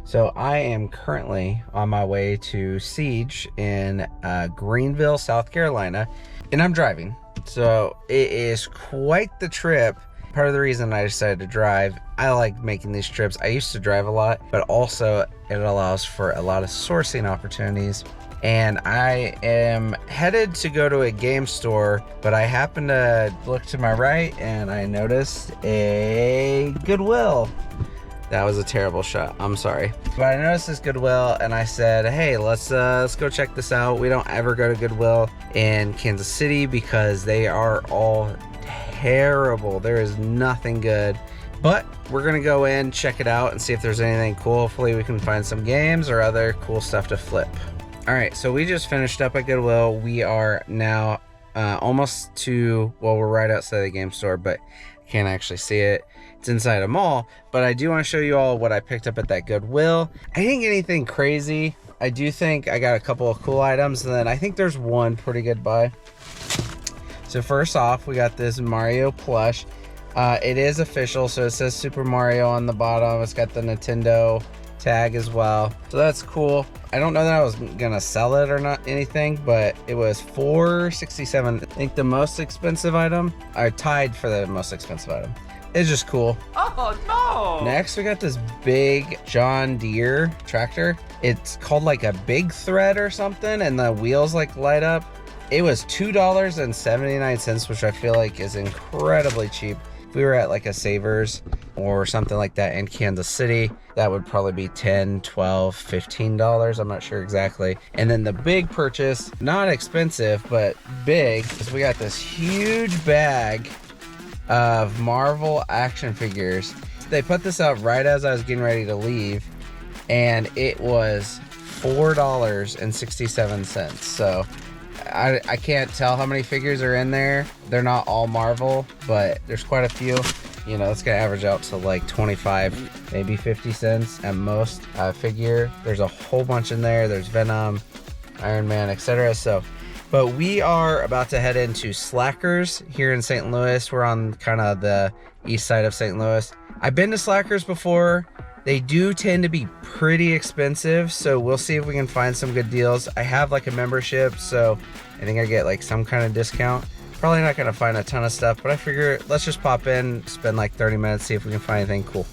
So I am currently on my way to Siege in Greenville, South Carolina, and I'm driving. So it is quite the trip. Part of the reason I decided to drive, I like making these trips. I used to drive a lot, but also it allows for a lot of sourcing opportunities. And I am headed to go to a game store, but I happen to look to my right and I noticed a Goodwill. That was a terrible shot, I'm sorry. But I noticed this Goodwill and I said, hey, let's go check this out. We don't ever go to Goodwill in Kansas City because they are all terrible. There is nothing good. But we're gonna go in, check it out, and see if there's anything cool. Hopefully we can find some games or other cool stuff to flip. All right, so we just finished up at Goodwill. We are now almost to, well, we're right outside the game store, but can't actually see it. It's inside a mall, but I do want to show you all what I picked up at that Goodwill. I didn't get anything crazy. I do think I got a couple of cool items, and then I think there's one pretty good buy. So first off, we got this Mario plush. It is official, so it says Super Mario on the bottom. It's got the Nintendo tag as well, so that's cool. I don't know that I was gonna sell it or not anything, but it was $4.67. I think the most expensive item, or tied for the most expensive item. It's just cool. Oh no! Next, we got this big John Deere tractor. It's called like a Big Thread or something, and the wheels like light up. It was $2.79, which I feel like is incredibly cheap. If we were at like a Savers or something like that in Kansas City, that would probably be $10, $12, $15. I'm not sure exactly. And then the big purchase, not expensive, but big, is we got this huge bag of Marvel action figures. They put this out right as I was getting ready to leave, and it was $4.67. So I can't tell how many figures are in there. They're not all Marvel, but there's quite a few. You know, it's gonna average out to like 25, maybe 50 cents at most figure. There's a whole bunch in there. There's Venom, Iron Man, etc. So, but we are about to head into Slackers here in St. Louis. We're on kind of the east side of St. Louis. I've been to Slackers before. They do tend to be pretty expensive, so we'll see if we can find some good deals. I have like a membership, so I think I get like some kind of discount. Probably not gonna find a ton of stuff, but I figure let's just pop in, spend like 30 minutes, see if we can find anything cool.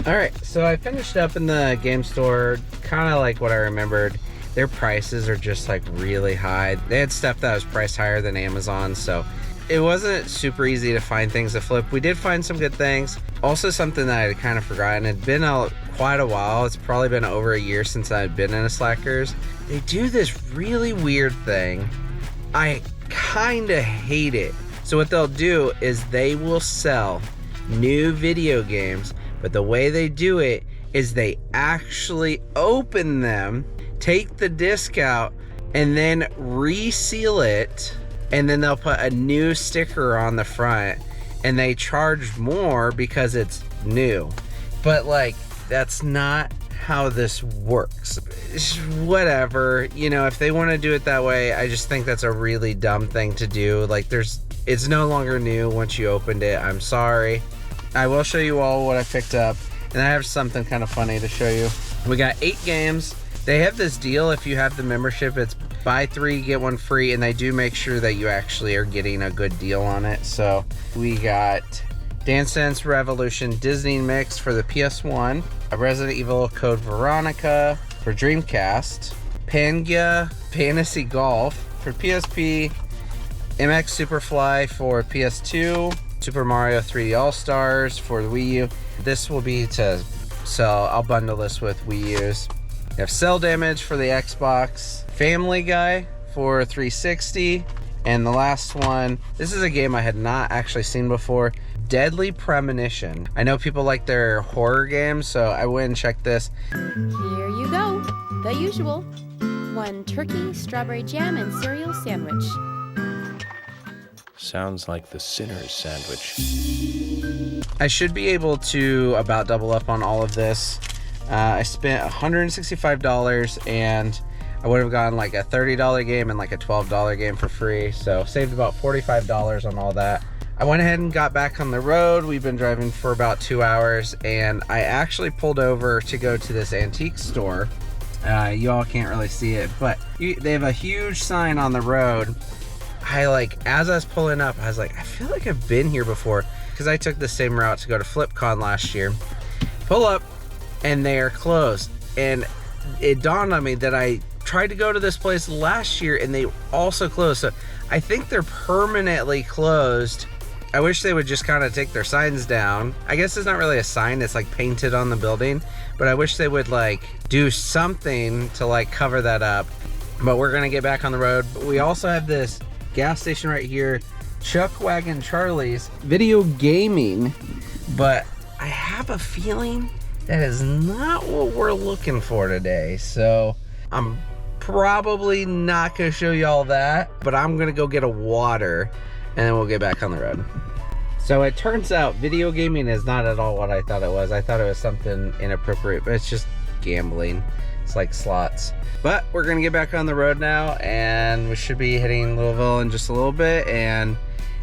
All right, so I finished up in the game store, kind of like what I remembered. Their prices are just like really high. They had stuff that was priced higher than Amazon, so it wasn't super easy to find things to flip. We did find some good things. Also something that I had kind of forgotten. It'd been quite a while. It's probably been over a year since I'd been in a Slackers. They do this really weird thing. I kind of hate it. So what they'll do is they will sell new video games, but the way they do it is they actually open them, take the disc out, and then reseal it, and then they'll put a new sticker on the front, and they charge more because it's new. But like, that's not how this works. It's whatever, you know, if they want to do it that way, I just think that's a really dumb thing to do. Like, it's no longer new once you opened it. I'm sorry. I will show you all what I picked up, and I have something kind of funny to show you. We got 8 games. They have this deal, if you have the membership, it's buy 3 get 1 free, and they do make sure that you actually are getting a good deal on it. So we got Dance Dance Revolution Disney Mix for the PS1, a Resident Evil Code Veronica for Dreamcast, Pangea Fantasy Golf for PSP, MX Superfly for PS2, Super Mario 3D All-Stars for the Wii U. This will be to sell. I'll bundle this with Wii U's. We have Cell Damage for the Xbox, Family Guy for 360, and the last one, this is a game I had not actually seen before, Deadly Premonition. I know people like their horror games, so I went and checked this. Here you go. The usual. 1 turkey, strawberry jam, and cereal sandwich. Sounds like the sinner's sandwich. I should be able to about double up on all of this. I spent $165, and I would have gotten like a $30 game and like a $12 game for free. So saved about $45 on all that. I went ahead and got back on the road. We've been driving for about 2 hours, and I actually pulled over to go to this antique store. You all can't really see it, but they have a huge sign on the road. As I was pulling up, I was like, I feel like I've been here before, because I took the same route to go to FlipCon last year. Pull up, and they are closed. And it dawned on me that I tried to go to this place last year, and they also closed. So I think they're permanently closed. I wish they would just kind of take their signs down. I guess it's not really a sign, it's like painted on the building, but I wish they would like do something to like cover that up. But we're gonna get back on the road. But we also have this gas station right here, Chuck Wagon Charlie's Video Gaming, but I have a feeling that is not what we're looking for today. So I'm probably not gonna show you all that, but I'm gonna go get a water and then we'll get back on the road. So it turns out video gaming is not at all what I thought it was. I thought it was something inappropriate, but it's just gambling. It's like slots. But we're gonna get back on the road now, and we should be hitting Louisville in just a little bit, and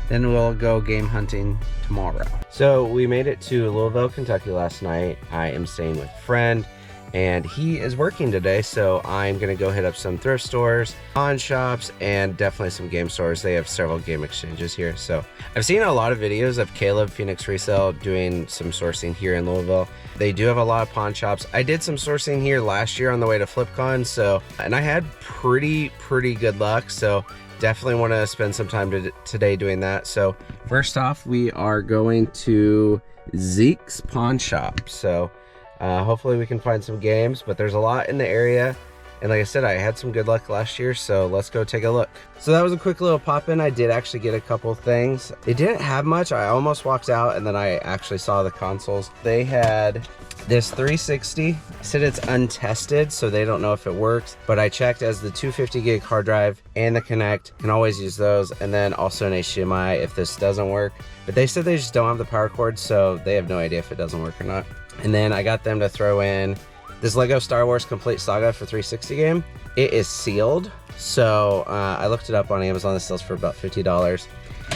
then we'll go game hunting tomorrow. So we made it to Louisville, Kentucky last night. I am staying with a friend, and he is working today, so I'm gonna go hit up some thrift stores, pawn shops, and definitely some game stores. They have several game exchanges here. So I've seen a lot of videos of Caleb Phoenix Resale doing some sourcing here in Louisville. They do have a lot of pawn shops. I did some sourcing here last year on the way to FlipCon, and I had pretty good luck. So definitely want to spend some time today doing that. So first off, we are going to Zeke's Pawn Shop. So hopefully we can find some games, but there's a lot in the area. And like I said, I had some good luck last year, so let's go take a look. So that was a quick little pop-in. I did actually get a couple things. They didn't have much. I almost walked out, and then I actually saw the consoles. They had this 360. It said it's untested, so they don't know if it works, but I checked as the 250 gig hard drive and the Connect. Can always use those, and then also an HDMI if this doesn't work. But they said they just don't have the power cord, so they have no idea if it doesn't work or not. And then I got them to throw in this Lego Star Wars Complete Saga for 360 game. It is sealed, so I looked it up on Amazon. It sells for about $50,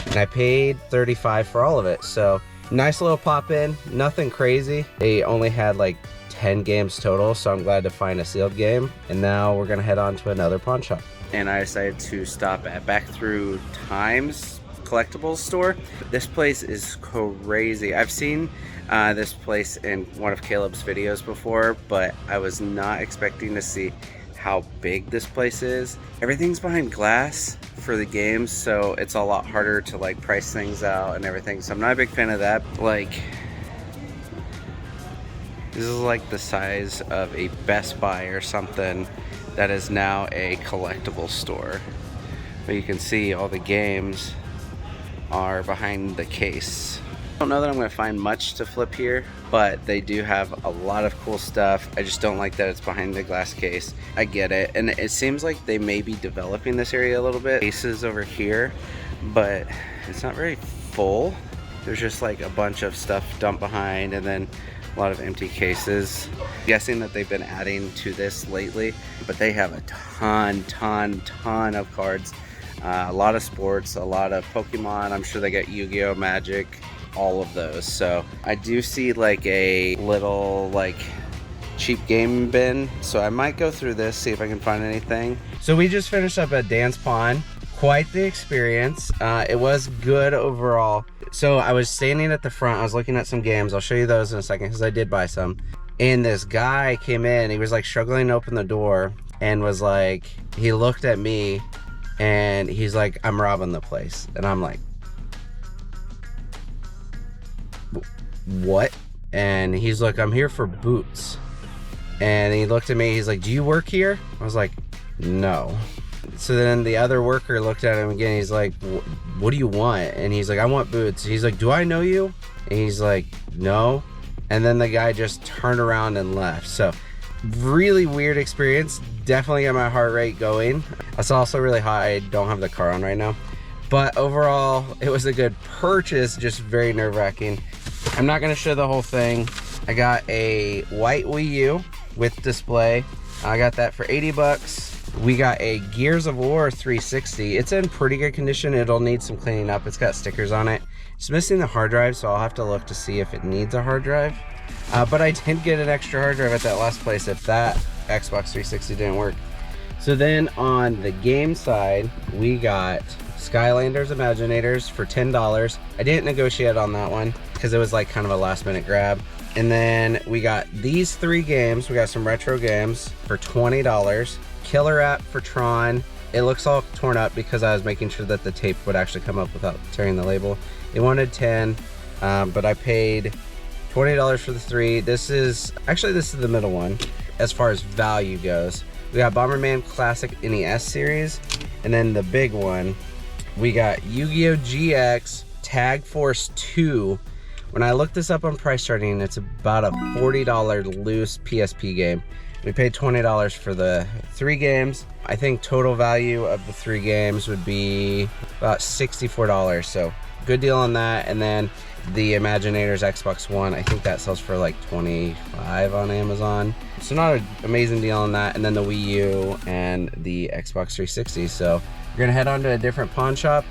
and I paid $35 for all of it. So nice little pop-in, nothing crazy. They only had like 10 games total, so I'm glad to find a sealed game. And now we're gonna head on to another pawn shop. And I decided to stop at Back Through Time's collectibles store. This place is crazy. I've seen this place in one of Caleb's videos before, but I was not expecting to see how big this place is. Everything's behind glass for the games, so it's a lot harder to like price things out and everything, so I'm not a big fan of that. Like, this is like the size of a Best Buy or something that is now a collectible store. But you can see all the games are behind the case. I don't know that I'm going to find much to flip here, but they do have a lot of cool stuff. I just don't like that it's behind the glass case. I get it, and it seems like they may be developing this area a little bit. Cases over here, but it's not very full. There's just like a bunch of stuff dumped behind, and then a lot of empty cases. I'm guessing that they've been adding to this lately, but they have a ton of cards. A lot of sports, a lot of Pokemon. I'm sure they got Yu-Gi-Oh, Magic, all of those. So I do see like a little like cheap game bin, so I might go through this, see if I can find anything. So we just finished up at Dan's Pawn. Quite the experience. It was good overall. So I was standing at the front, I was looking at some games. I'll show you those in a second because I did buy some. And this guy came in, he was like struggling to open the door, and was like, he looked at me and he's like, I'm robbing the place. And I'm like, what? And he's like, I'm here for boots. And he looked at me, he's like, do you work here? I was like, no. So then the other worker looked at him again, he's like, what do you want? And he's like, I want boots. He's like, do I know you? And he's like, no. And then the guy just turned around and left. So really weird experience. Definitely got my heart rate going. It's also really hot. I don't have the car on right now. But overall, it was a good purchase, just very nerve-wracking. I'm not gonna show the whole thing. I got a white Wii U with display. I got that for 80 bucks. We got a Gears of War 360. It's in pretty good condition. It'll need some cleaning up. It's got stickers on it. It's missing the hard drive, so I'll have to look to see if it needs a hard drive. But I did get an extra hard drive at that last place if that Xbox 360 didn't work. So then on the game side, we got Skylanders Imaginators for $10. I didn't negotiate on that one because it was like kind of a last minute grab. And then we got these 3 games. We got some retro games for $20. Killer App for Tron. It looks all torn up because I was making sure that the tape would actually come up without tearing the label. They wanted 10, but I paid $20 for the 3. This is the middle one as far as value goes. We got Bomberman Classic NES series, and then the big one, we got Yu-Gi-Oh! GX Tag Force 2. When I looked this up on price charting, it's about a $40 loose PSP game. We paid $20 for the 3 games. I think total value of the 3 games would be about $64, so good deal on that. And then the Imaginators Xbox One, I think that sells for like $25 on Amazon. So not an amazing deal on that. And then the Wii U and the Xbox 360. So we're gonna head on to a different pawn shop.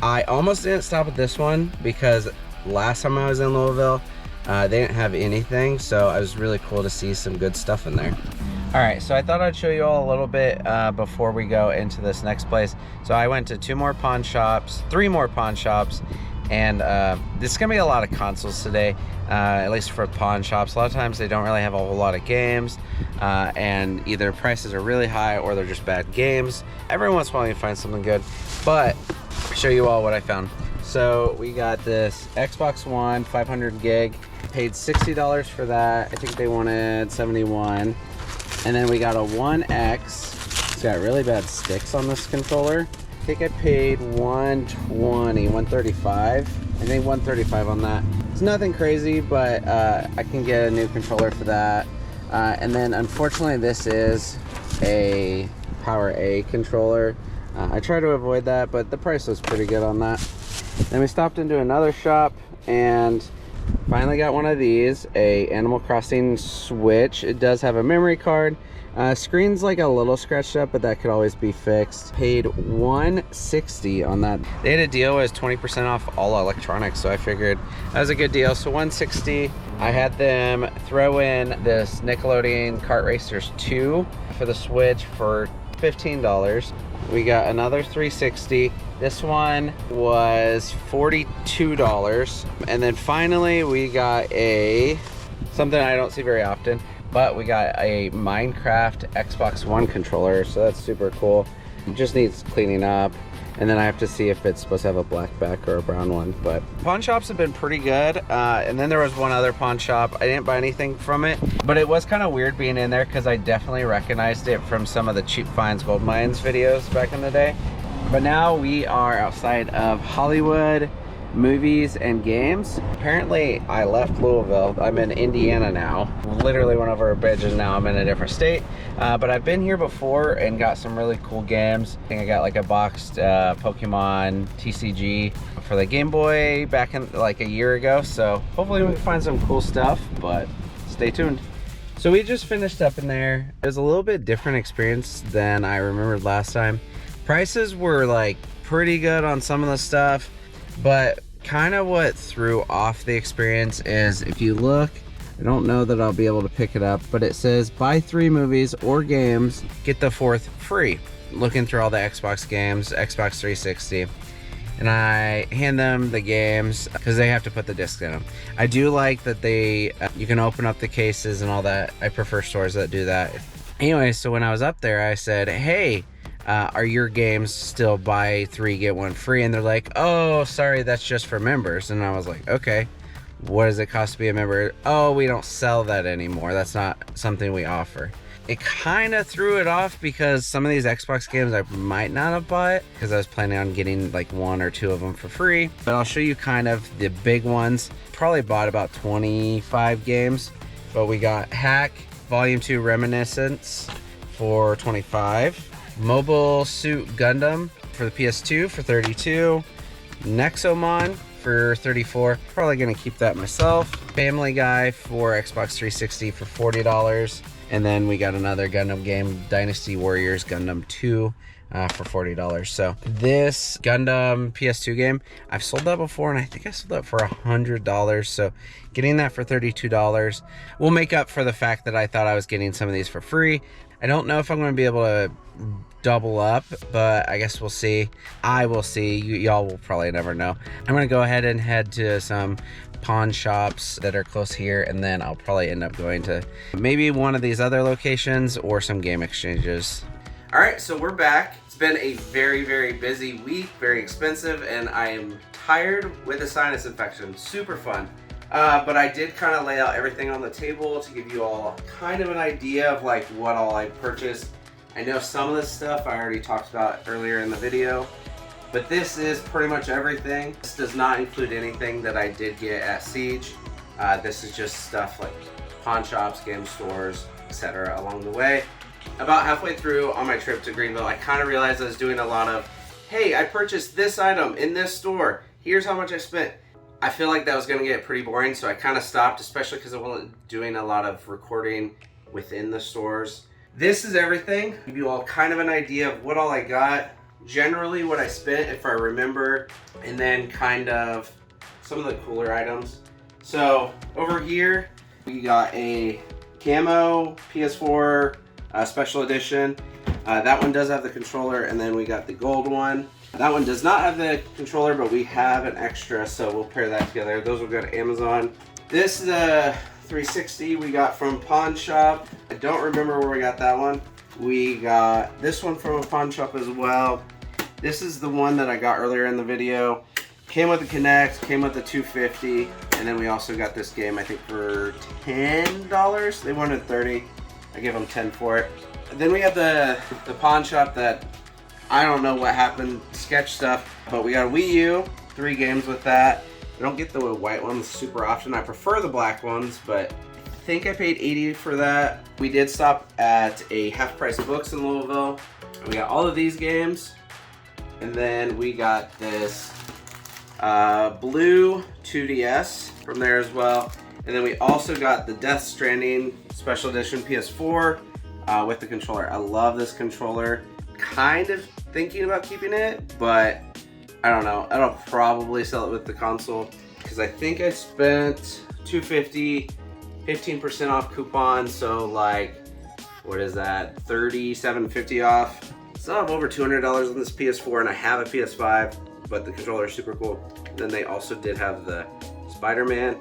I almost didn't stop at this one because last time I was in Louisville, they didn't have anything. So it was really cool to see some good stuff in there. All right, so I thought I'd show you all a little bit before we go into this next place. So I went to 3 more pawn shops, and this is gonna be a lot of consoles today, at least for pawn shops. A lot of times they don't really have a whole lot of games, and either prices are really high or they're just bad games. Every once in a while you find something good, but I'll show you all what I found. So we got this Xbox One 500 gig, paid $60 for that. I think they wanted 71. And then we got a 1X. It's got really bad sticks on this controller. I think I paid $120, $135. I think $135 on that. It's nothing crazy, but I can get a new controller for that. And then unfortunately this is a Power A controller. I try to avoid that, but the price was pretty good on that. Then we stopped into another shop and finally got one of these, a Animal Crossing Switch. It does have a memory card. Screen's like a little scratched up, but that could always be fixed. Paid $160 on that. They had a deal, it was 20% off all electronics, so I figured that was a good deal. So $160. I had them throw in this Nickelodeon Kart Racers 2 for the Switch for $15. We got another $360. This one was $42. And then finally we got something I don't see very often, but we got a Minecraft Xbox One controller, so that's super cool. It just needs cleaning up, and then I have to see if it's supposed to have a black back or a brown one. But pawn shops have been pretty good. And then there was one other pawn shop. I didn't buy anything from it, but it was kind of weird being in there because I definitely recognized it from some of the Cheap Finds Gold Mines videos back in the day. But now we are outside of Hollywood Movies and Games. Apparently I left Louisville. I'm in Indiana now. Literally went over a bridge and now I'm in a different state. But I've been here before and got some really cool games. I think I got like a boxed Pokemon TCG for the Game Boy back in like a year ago. So hopefully we can find some cool stuff, but stay tuned. So we just finished up in there. It was a little bit different experience than I remembered last time. Prices were like pretty good on some of the stuff, but kind of what threw off the experience is if you look, I don't know that I'll be able to pick it up, but it says buy 3 movies or games, get the 4th free. Looking through all the Xbox games, Xbox 360, and I hand them the games because they have to put the discs in them. I do like that you can open up the cases and all that. I prefer stores that do that. Anyway, so when I was up there, I said, hey, are your games still buy 3 get 1 free? And they're like, oh, sorry, that's just for members. And I was like, okay, what does it cost to be a member? Oh, we don't sell that anymore. That's not something we offer. It kind of threw it off because some of these Xbox games I might not have bought because I was planning on getting like 1 or 2 of them for free. But I'll show you kind of the big ones. Probably bought about 25 games, but we got Hack Volume 2 Reminiscence for 25. Mobile Suit Gundam for the PS2 for 32. Nexomon for 34. Probably gonna keep that myself. Family Guy for Xbox 360 for $40. And then we got another Gundam game, Dynasty Warriors Gundam 2 for $40. So this Gundam PS2 game, I've sold that before, and I think I sold that for $100. So getting that for $32 will make up for the fact that I thought I was getting some of these for free. I don't know if I'm going to be able to double up, but I guess we'll see. I will see. Y'all will probably never know. I'm going to go ahead and head to some pawn shops that are close here, and then I'll probably end up going to maybe one of these other locations or some game exchanges. All right, so we're back. It's been a very, very busy week, very expensive, and I am tired with a sinus infection. Super fun. But I did kind of lay out everything on the table to give you all kind of an idea of like what all I purchased. I know some of this stuff I already talked about earlier in the video, but this is pretty much everything. This does not include anything that I did get at Siege. This is just stuff like pawn shops, game stores, etc. along the way. About halfway through on my trip to Greenville, I kind of realized I was doing a lot of, hey, I purchased this item in this store. Here's how much I spent. I feel like that was going to get pretty boring, so I kind of stopped, especially because I wasn't doing a lot of recording within the stores. This is everything. Give you all kind of an idea of what all I got, generally what I spent if I remember, and then kind of some of the cooler items. So over here, we got a camo PS4 special edition. That one does have the controller, and then we got the gold one. That one does not have the controller, but we have an extra, so we'll pair that together. Those will go to Amazon. This is a 360 we got from Pawn Shop. I don't remember where we got that one. We got this one from a pawn shop as well. This is the one that I got earlier in the video. Came with the Kinect, came with the 250, and then we also got this game, I think for $10. They wanted 30. I gave them 10 for it. And then we have the pawn shop that I don't know what happened, sketch stuff, but we got a Wii U, 3 games with that. I don't get the white ones super often. I prefer the black ones, but I think I paid $80 for that. We did stop at a Half Price Books in Louisville. We got all of these games, and then we got this blue 2DS from there as well. And then we also got the Death Stranding Special Edition PS4 with the controller. I love this controller. Kind of thinking about keeping it, but I don't know. I'll probably sell it with the console because I think I spent $250, 15% off coupon, so like, what is that? $37.50 off. So I have over $200 on this PS4, and I have a PS5, but the controller is super cool. And then they also did have the Spider-Man.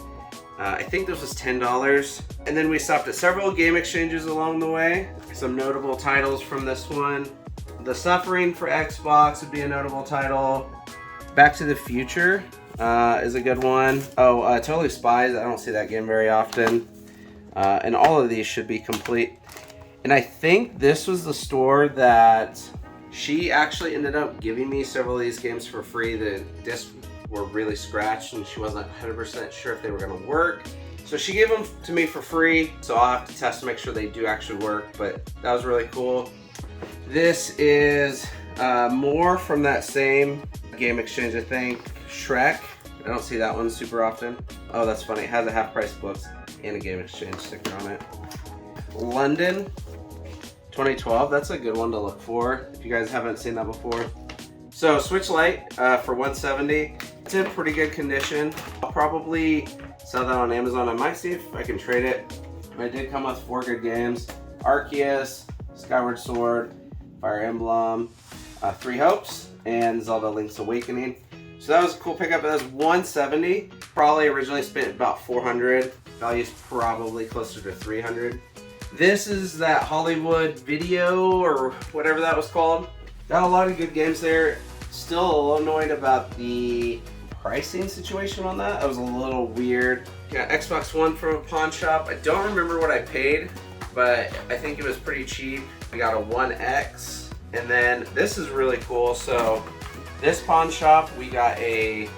I think this was $10. And then we stopped at several game exchanges along the way. Some notable titles from this one. The Suffering for Xbox would be a notable title. Back to the Future is a good one. Oh, Totally Spies. I don't see that game very often. And all of these should be complete. And I think this was the store that she actually ended up giving me several of these games for free. The discs were really scratched and she wasn't 100% sure if they were going to work. So she gave them to me for free. So I'll have to test to make sure they do actually work. But that was really cool. This is more from that same game exchange, I think. Shrek. I don't see that one super often. Oh, that's funny. It has a Half Price Books and a game exchange sticker on it. London 2012. That's a good one to look for if you guys haven't seen that before. So Switch Lite for $170. It's in pretty good condition. I'll probably sell that on Amazon. I might see if I can trade it. It did come with 4 good games. Arceus, Skyward Sword, Fire Emblem, 3 Hopes, and Zelda Link's Awakening. So that was a cool pickup. That was $170. Probably originally spent about $400. Value's probably closer to $300. This is that Hollywood Video or whatever that was called. Got a lot of good games there. Still a little annoyed about the pricing situation on that. That was a little weird. Got Xbox One from a pawn shop. I don't remember what I paid, but I think it was pretty cheap. We got a 1X, and then this is really cool. So this pawn shop, we got a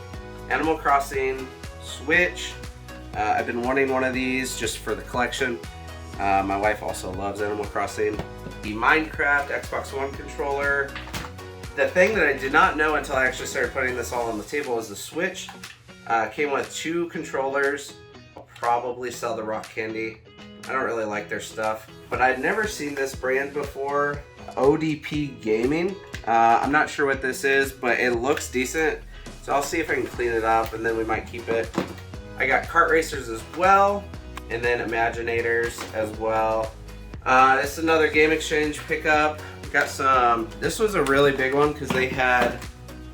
Animal Crossing Switch. I've been wanting one of these just for the collection. My wife also loves Animal Crossing. The Minecraft Xbox One controller. The thing that I did not know until I actually started putting this all on the table was the Switch. Came with 2 controllers. I'll probably sell the Rock Candy. I don't really like their stuff, but I'd never seen this brand before. ODP Gaming. I'm not sure what this is, but it looks decent. So I'll see if I can clean it up and then we might keep it. I got kart racers as well, and then Imaginators as well. This is another Game Exchange pickup. Got some, this was a really big one because they had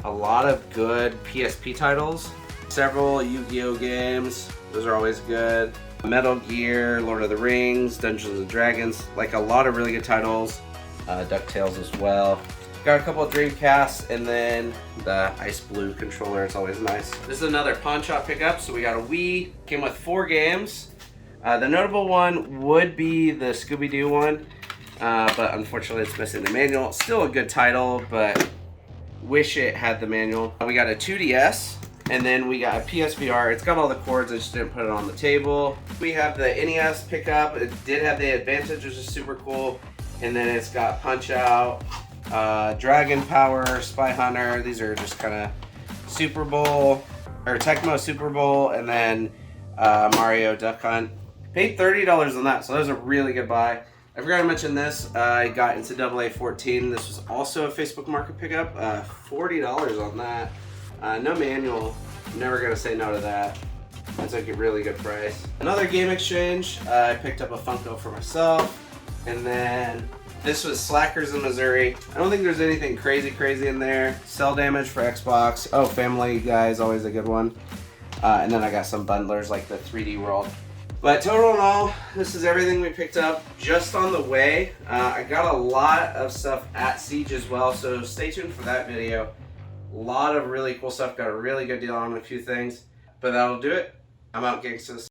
a lot of good PSP titles. Several Yu-Gi-Oh games, those are always good. Metal Gear, Lord of the Rings, Dungeons and Dragons, like a lot of really good titles. DuckTales as well. Got a couple of Dreamcasts, and then the Ice Blue controller, it's always nice. This is another pawn shop pickup, so we got a Wii, came with 4 games. The notable one would be the Scooby-Doo one, but unfortunately it's missing the manual. Still a good title, but wish it had the manual. We got a 2DS, and then we got a PSVR. It's got all the cords, I just didn't put it on the table. We have the NES pickup. It did have the Advantage, which is super cool. And then it's got Punch-Out, Dragon Power, Spy Hunter. These are just kind of Super Bowl, or Tecmo Super Bowl, and then Mario Duck Hunt. Paid $30 on that, so that was a really good buy. I forgot to mention this. I got into AA14. This was also a Facebook Market pickup. $40 on that. No manual. I'm never going to say no to that. That's like a really good price. Another Game Exchange. I picked up a Funko for myself. And then this was Slackers in Missouri. I don't think there's anything crazy in there. Cell Damage for Xbox. Oh, Family Guy is always a good one. And then I got some bundlers like the 3D World. But total in all, this is everything we picked up just on the way. I got a lot of stuff at Siege as well, so stay tuned for that video. A lot of really cool stuff. Got a really good deal on a few things. But that'll do it. I'm out, gangsters.